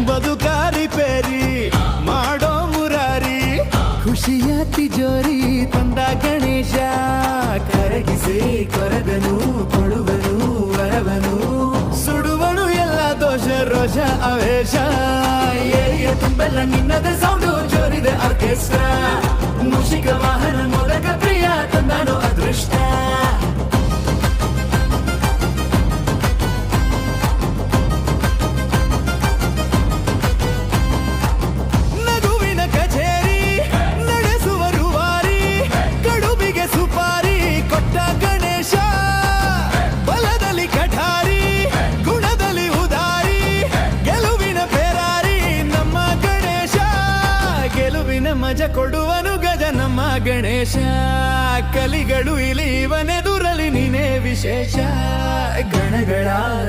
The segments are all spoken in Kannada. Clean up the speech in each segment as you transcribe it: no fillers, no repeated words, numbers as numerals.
ಬದುಕಾರಿ ಪೇರಿ ಮಾಡೋ ಮುರಾರಿ ಖುಷಿಯ ತಿಜೋರಿ ತಂದ ಗಣೇಶ ಕರಗಿಸಿ ಕೊರಗನು ಕೊಡುವನು ವರವನು ಸುಡುವನು ಎಲ್ಲ ದೋಷ ರೋಷ ಅವೇಶ ಏರಿಯ ತುಂಬೆಲ್ಲ ನಿನ್ನದ ಸೌಂಡು ಜೋರಿದೆ ಆರ್ಕೆಸ್ಟ್ರಾ ಮೂಷಿಕ ವಾಹನ ಮೋದಕ ಪ್ರಿಯ ತಂದಾನು ಅದೃಷ್ಟ ನಗುವಿನ ಕಚೇರಿ ನಡೆಸುವ ರೂವಾರಿ ಕಡುಬಿಗೆ ಸುಪಾರಿ ಕೊಟ್ಟ ಗಣೇಶ ಬಲದಲ್ಲಿ ಕಠಾರಿ ಗುಣದಲ್ಲಿ ಉದಾರಿ ಗೆಲುವಿನ ಫೆರಾರಿ ನಮ್ಮ ಗಣೇಶ ಗೆಲುವಿನ ಮಜ ಕೊಡುವನು ಗಜ ನಮ್ಮ ಗಣೇಶ ಕಲಿಗಳು ಇಲ್ಲಿ ಇವನೆದುರಲಿ ನೀನೇ ವಿಶೇಷ ಗಣಗಳ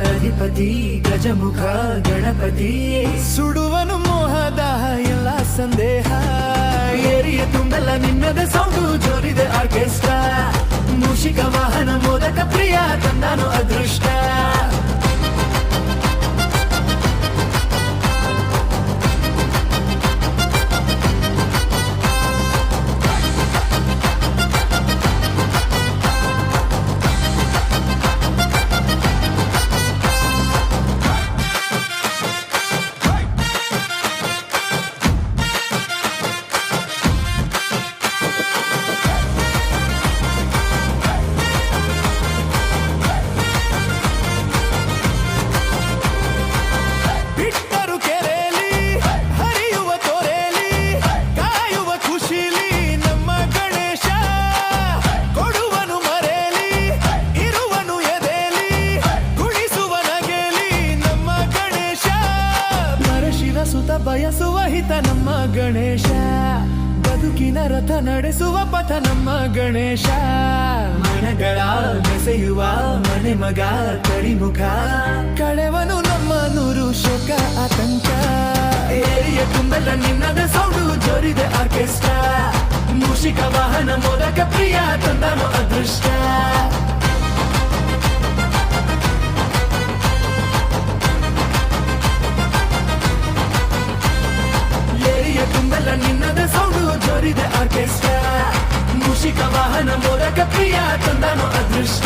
ಅಧಿಪತಿ ಗಜಮುಖ ಗಣಪತಿ ಸುಡುವನು ಮೋಹದ ಎಲ್ಲ ಸಂದೇಹ ಏರಿಯ ತುಂಬೆಲ್ಲ ನಿನ್ನದ ಸೌಂಡು ಜೋರಿದೆ ಆರ್ಕೆಸ್ಟ್ರಾ ಮೂಷಿಕ ವಾಹನ ಮೋದಕ ಪ್ರಿಯ ತಂದಾನು ಅದೃಷ್ಟ ಬಿಟ್ಟರು ಕೆರೆಯಲ್ಲಿ ಹರಿಯುವ ತೊರೆಯಲ್ಲಿ ಕಾಯುವ ಖುಷಿಲಿ ನಮ್ಮ ಗಣೇಶ ಕೊಡುವನು ಮರೆಯಲ್ಲಿ ಇರುವನು ಎದೆಯಲ್ಲಿ ಕುಣಿಸುವ ನಗೆಯಲ್ಲಿ ನಮ್ಮ ಗಣೇಶ ಮರಶಿವ ಸುತ ಬಯಸುವ ಹಿತ ನಮ್ಮ ಗಣೇಶ ಬದುಕಿನ ರಥ ನಡೆಸುವ ಪಥ ನಮ್ಮ ಗಣೇಶ ಮನಗಳ ಬೆಸೆಯುವ ಮನೆ ಮಗ ಕರಿಮುಖ ಕಳೆವನು ನಮ್ಮ ನೂರು ಶೋಕ ಆತಂಕ ಏರಿಯ ತುಂಬೆಲ್ಲ ನಿನ್ನದ ಸೌಂಡು ಜೋರಿದೆ ಆರ್ಕೆಸ್ಟ್ರಾ ಮೂಷಿಕ ವಾಹನ ಮೋದಕ ಪ್ರಿಯ ತಂದನು ಅದೃಷ್ಟ ಏರಿಯ ತುಂಬೆಲ್ಲ ನಿನ್ನದ ಸೌಂಡು ಜೋರಿದೆ ಆರ್ಕೆಸ್ಟ್ರಾ ಮೂಷಿಕ ವಾಹನ ಮೋದಕ ಪ್ರಿಯ ತಂದನು ಅದೃಷ್ಟ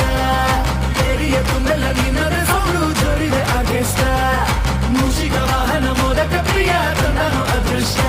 ಏರಿಯ ತುಂಬೆಲ್ಲ ನಿನ್ನದ ಸೌಂಡು ಜೋರಿದೆ ಆರ್ಕೆಸ್ಟ್ರಾ ಮೂಷಿಕ ವಾಹನ ಮೋದಕ ಪ್ರಿಯ ತಂದನು ಅದೃಷ್ಟ